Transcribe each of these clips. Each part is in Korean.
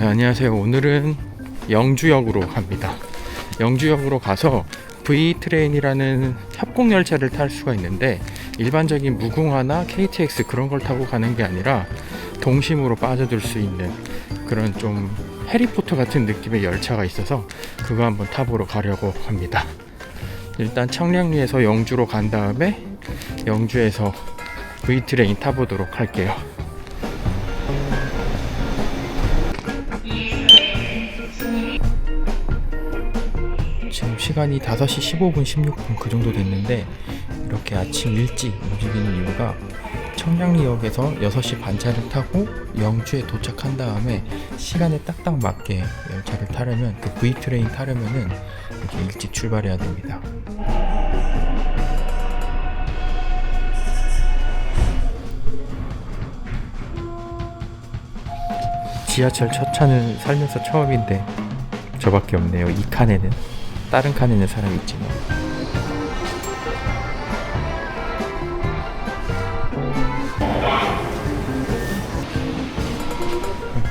안녕하세요. 오늘은 영주역으로 갑니다. 영주역으로 가서 V트레인이라는 협곡열차를 탈 수가 있는데, 일반적인 무궁화나 KTX 그런 걸 타고 가는 게 아니라 동심으로 빠져들 수 있는 그런 좀 해리포터 같은 느낌의 열차가 있어서 그거 한번 타보러 가려고 합니다. 일단 청량리에서 영주로 간 다음에 영주에서 V트레인 타보도록 할게요. 지금 시간이 5시 15분, 16분 그 정도 됐는데, 이렇게 아침 일찍 움직이는 이유가 청량리역에서 6시 반차를 타고 영주에 도착한 다음에 시간에 딱딱 맞게 열차를 타려면, 그 V트레인 타려면은 이렇게 일찍 출발해야 됩니다. 지하철 첫 차는 살면서 처음인데 저밖에 없네요. 이 칸에는. 다른 칸에는 사람이 있지만.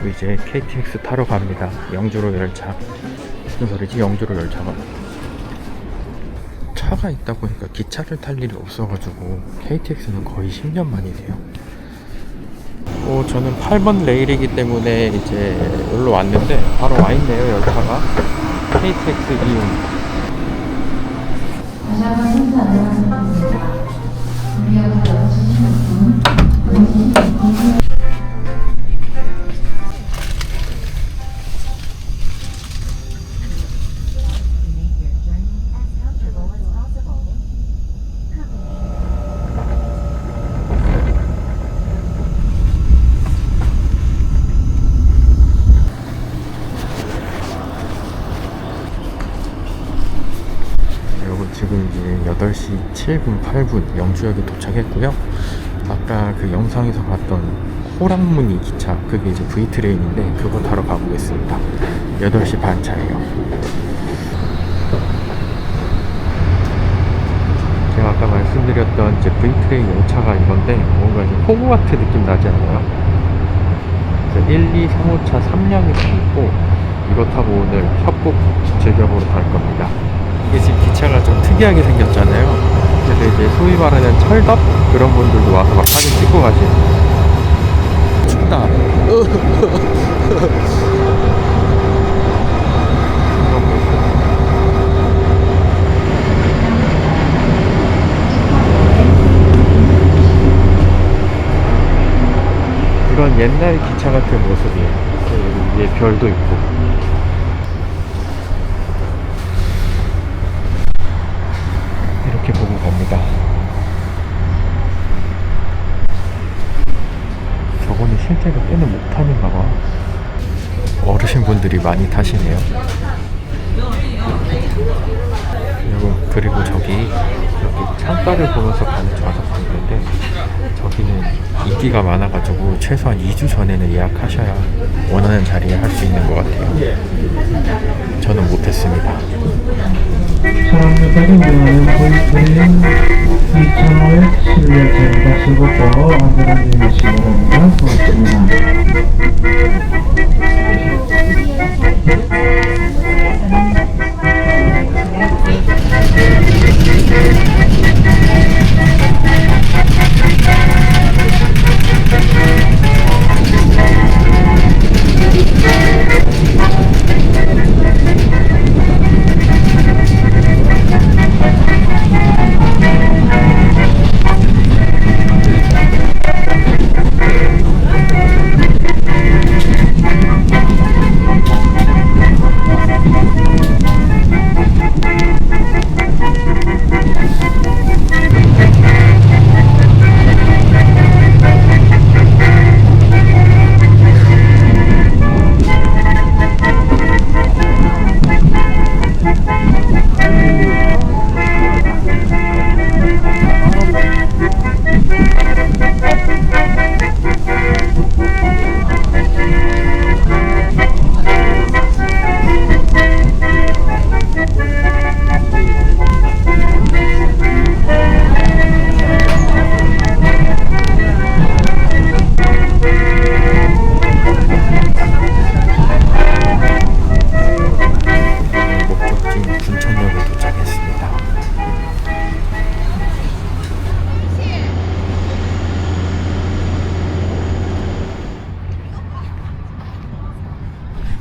그리고 이제 KTX 타러 갑니다. 영주로 열차. 무슨 소리지? 영주로 열차가. 차가 있다 보니까 기차를 탈 일이 없어가지고 KTX는 거의 10년 만이네요. 저는 8번 레일이기 때문에 이제 여기로 왔는데 바로 와있네요. 열차가 KTX 이용. 다시 한번 인사 안녕하십니까. 우리가 6시 16분 지금 이제 8시 7분, 8분 영주역에 도착했고요. 아까 그 영상에서 봤던 호랑무늬 기차, 그게 이제 V트레인인데 그거 타러 가보겠습니다. 8시 반 차예요. 제가 아까 말씀드렸던 이제 V트레인 열차가 이건데, 뭔가 이제 호그와트 느낌 나지 않아요? 그래서 1, 2, 3, 5차 3량이 있고, 이거 타고 오늘 협곡 즐겨보러 갈 겁니다. 이게 지금 기차가 좀 특이하게 생겼잖아요. 그래서 이제 소위 말하는 철덕 그런 분들도 와서 막 사진 찍고 가시는. 춥다. 이런 옛날 기차 같은 모습이에요. 위에 별도 있고. 이렇게 보고 갑니다. 저거는 실제로 때는 못 타는가 봐. 어르신분들이 많이 타시네요. 그리고 저기 창가를 보면서 가는 좌석도 있는데, 저기는 인기가 많아가지고 최소한 2주 전에는 예약하셔야 원하는 자리에 할 수 있는 것 같아요. 저는 못했습니다. 사랑과 사진들은 V트레인 2,500 실내차입니다. 즐겁고 안전한 주행하시기 바랍니다. 고맙습니다.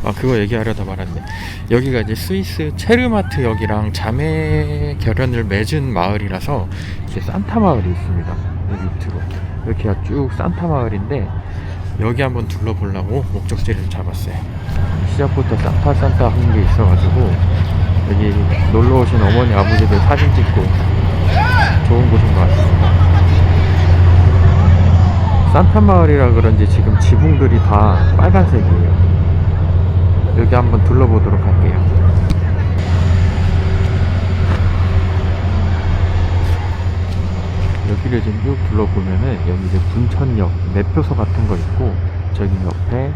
아, 그거 얘기하려다 말았네. 여기가 이제 스위스 체르마트 역이랑 자매 결연을 맺은 마을이라서 이제 산타 마을이 있습니다. 여기 밑으로 이렇게 쭉 산타 마을인데, 여기 한번 둘러보려고 목적지를 잡았어요. 시작부터 산타 하는 게 있어가지고 여기 놀러 오신 어머니 아버지들 사진 찍고 좋은 곳인 것 같습니다. 산타 마을이라 그런지 지금 지붕들이 다 빨간색이에요. 여기 한번 둘러보도록 할게요. 여기를 지금 쭉 둘러보면은 여기 이제 분천역 매표소 같은 거 있고, 저기 옆에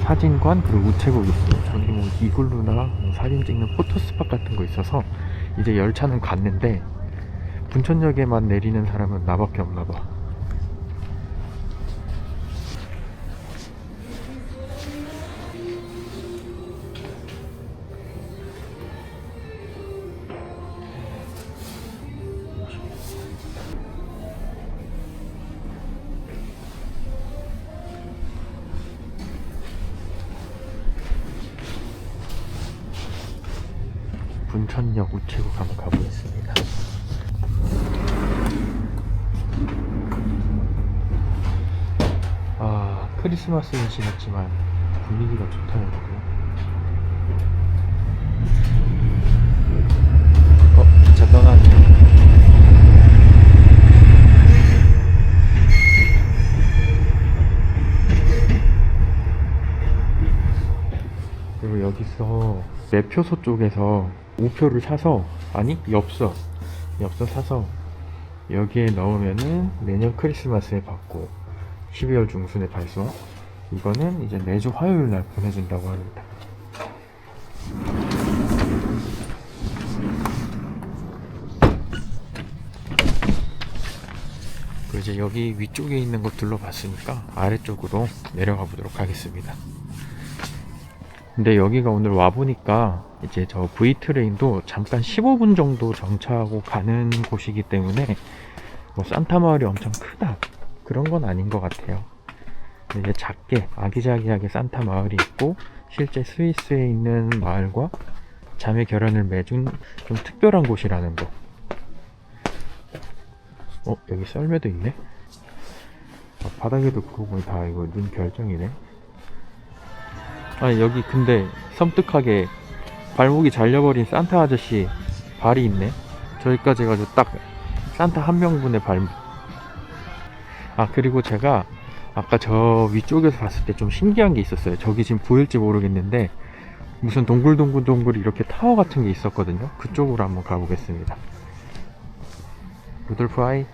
사진관 그리고 우체국 있어요. 저기 뭐 이글루나 뭐 사진 찍는 포토스팟 같은 거 있어서 이제 열차는 갔는데 분천역에만 내리는 사람은 나밖에 없나 봐. 분천역 우체국 한번 가보겠습니다. 아, 크리스마스는 지났지만 분위기가 좋다는 거고요. 기차 떠나네요. 그리고 여기서 매표소 쪽에서 우표를 사서, 아니 엽서 사서 여기에 넣으면은 내년 크리스마스에 받고 12월 중순에 발송. 이거는 이제 매주 화요일 날 보내준다고 합니다. 그리고 이제 여기 위쪽에 있는 거 둘러봤으니까 아래쪽으로 내려가 보도록 하겠습니다. 근데 여기가 오늘 와보니까 이제 저 V트레인도 잠깐 15분 정도 정차하고 가는 곳이기 때문에 뭐 산타 마을이 엄청 크다 그런 건 아닌 것 같아요. 근데 이제 작게 아기자기하게 산타 마을이 있고, 실제 스위스에 있는 마을과 자매 결연을 맺은 좀 특별한 곳이라는 거. 여기 썰매도 있네. 바닥에도 그러고 보니 다 이거 눈 결정이네. 아니 여기 근데 섬뜩하게 발목이 잘려버린 산타 아저씨 발이 있네. 저기까지 해가지고 딱 산타 한 명분의 발목. 아, 그리고 제가 아까 저 위쪽에서 봤을 때 좀 신기한 게 있었어요. 저기 지금 보일지 모르겠는데 무슨 동글동글 이렇게 타워 같은 게 있었거든요. 그쪽으로 한번 가보겠습니다. 루돌프 아이.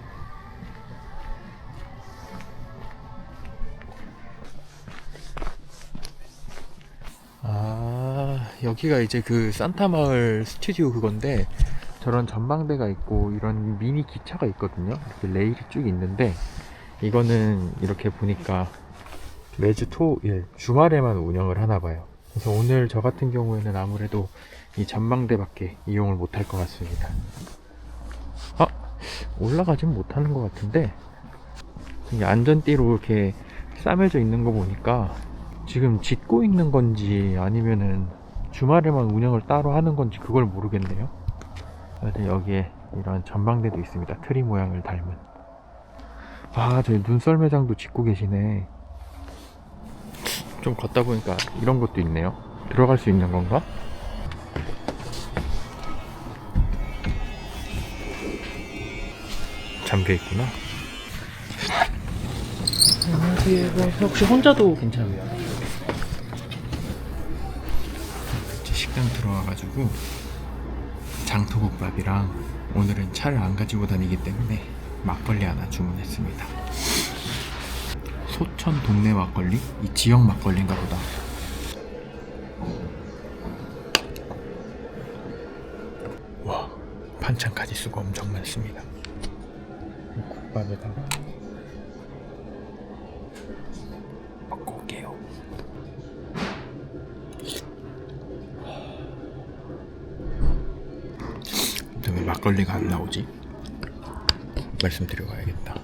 아, 여기가 이제 그 산타 마을 스튜디오 그건데, 저런 전망대가 있고 이런 미니 기차가 있거든요. 이렇게 레일이 쭉 있는데, 이거는 이렇게 보니까 매주 토일 주말에만 운영을 하나 봐요. 그래서 오늘 저 같은 경우에는 아무래도 이 전망대밖에 이용을 못할 것 같습니다. 올라가진 못하는 것 같은데, 이 안전띠로 이렇게 싸매져 있는 거 보니까 지금 짓고 있는 건지 아니면은 주말에만 운영을 따로 하는 건지 그걸 모르겠네요. 근데 여기에 이런 전망대도 있습니다. 트리 모양을 닮은. 아, 저기 눈썰매장도 짓고 계시네. 좀 걷다 보니까 이런 것도 있네요. 들어갈 수 있는 건가? 잠겨 있구나. 안녕하세요. 혹시 혼자도 괜찮아요? 이제 식당 들어와가지고 장토국밥이랑, 오늘은 차를 안 가지고 다니기 때문에 막걸리 하나 주문했습니다. 소천 동네 막걸리? 이 지역 막걸리인가 보다. 와, 반찬 가짓수가 엄청 많습니다. 국밥에다가 먹고 올게요. 근데 왜 막걸리가 안 나오지? 말씀드려 봐야겠다.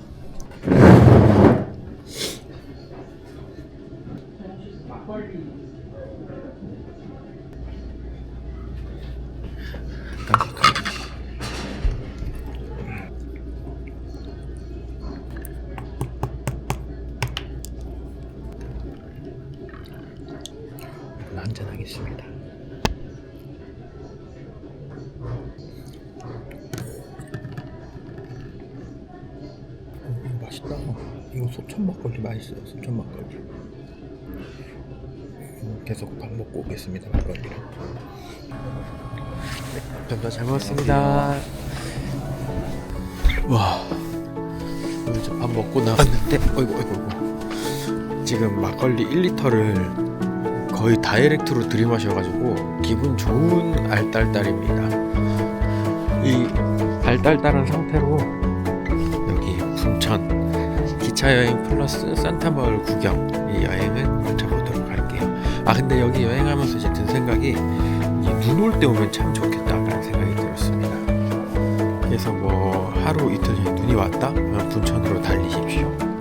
막걸리 한잔 하겠습니다. 이거 맛있다. 이거 소천 막걸리 맛있어요. 소천 막걸리. 계속 밥 먹고 오겠습니다. 막걸리랑. 감사합니다. 잘 먹었습니다. 와, 오늘 밥 먹고 나왔는데, 어이구. 지금 막걸리 1리터를 거의 다이렉트로 들이마셔가지고 기분 좋은 알딸딸입니다. 이 알딸딸한 상태로 여기 분천 기차여행 플러스 산타마을 구경 이 여행을 마쳐보도록 할게요. 아 근데 여기 여행하면서 이제 든 생각이 눈 올 때 오면 참 좋겠다라는 생각이 들었습니다. 그래서 뭐 하루 이틀 전에 눈이 왔다? 그럼 분천으로 달리십시오.